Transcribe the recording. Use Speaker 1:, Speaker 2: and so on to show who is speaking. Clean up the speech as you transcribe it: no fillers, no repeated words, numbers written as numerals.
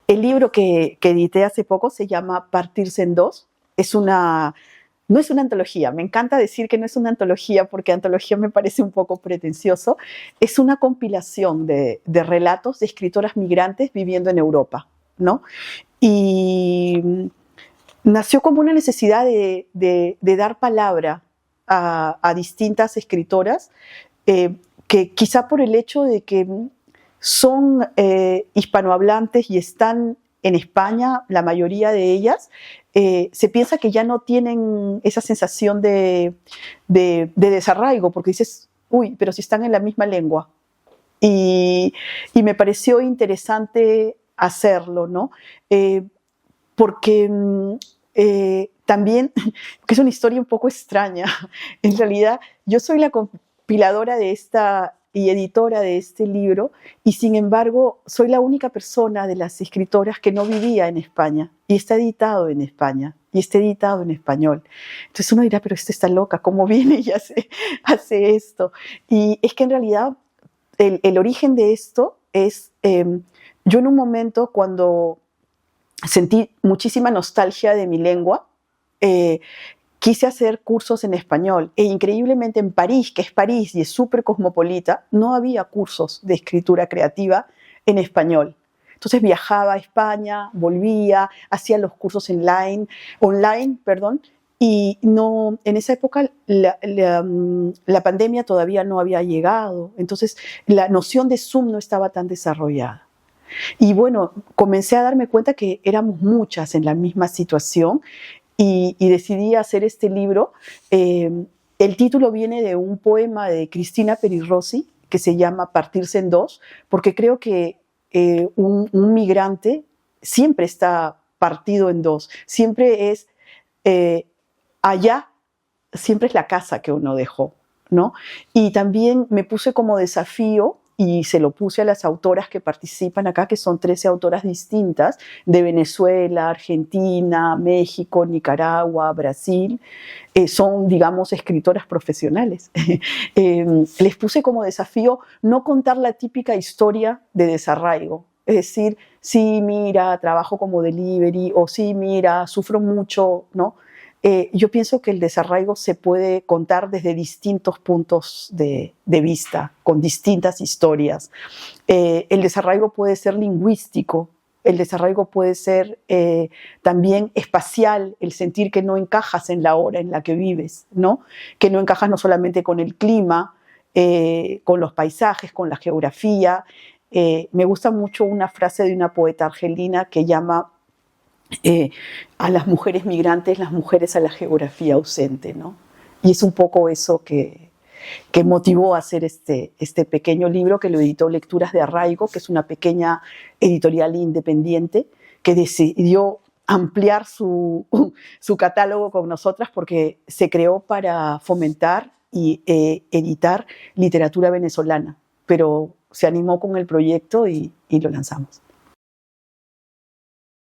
Speaker 1: El libro que edité hace poco se llama Partirse en dos. No es una antología, me encanta decir que no es una antología porque antología me parece un poco pretencioso. Es una compilación de relatos de escritoras migrantes viviendo en Europa, ¿no? Y nació como una necesidad de dar palabra a distintas escritoras, que quizá por el hecho de que son hispanohablantes y están en España, la mayoría de ellas, se piensa que ya no tienen esa sensación de desarraigo, porque dices, uy, pero si están en la misma lengua. Y me pareció interesante hacerlo, ¿no? Porque también, que es una historia un poco extraña. En realidad, yo soy la compiladora de esta y editora de este libro, y sin embargo soy la única persona de las escritoras que no vivía en España, y está editado en España, y está editado en español. Entonces uno dirá, pero esta está loca, ¿cómo viene y hace esto? Y es que en realidad el origen de esto es, yo en un momento cuando sentí muchísima nostalgia de mi lengua, quise hacer cursos en español, e increíblemente en París, que es París y es súper cosmopolita, no había cursos de escritura creativa en español. Entonces viajaba a España, volvía, hacía los cursos online, y no, en esa época la pandemia todavía no había llegado, entonces la noción de Zoom no estaba tan desarrollada. Y bueno, comencé a darme cuenta que éramos muchas en la misma situación, y decidí hacer este libro. El título viene de un poema de Cristina Peri Rossi que se llama Partirse en dos, porque creo que un migrante siempre está partido en dos, siempre es allá, siempre es la casa que uno dejó, ¿no? Y también me puse como desafío, y se lo puse a las autoras que participan acá, que son 13 autoras distintas, de Venezuela, Argentina, México, Nicaragua, Brasil. Son, digamos, escritoras profesionales. Les puse como desafío no contar la típica historia de desarraigo. Es decir, sí, mira, trabajo como delivery, o sí, mira, sufro mucho, ¿no? Yo pienso que el desarraigo se puede contar desde distintos puntos de vista, con distintas historias. El desarraigo puede ser lingüístico, el desarraigo puede ser también espacial, el sentir que no encajas en la hora en la que vives, ¿no? Que no encajas no solamente con el clima, con los paisajes, con la geografía. Me gusta mucho una frase de una poeta argelina que llama a las mujeres migrantes, las mujeres a la geografía ausente, ¿no? Y es un poco eso que motivó a hacer este pequeño libro, que lo editó Lecturas de Arraigo, que es una pequeña editorial independiente que decidió ampliar su catálogo con nosotras, porque se creó para fomentar y editar literatura venezolana, pero se animó con el proyecto y lo lanzamos.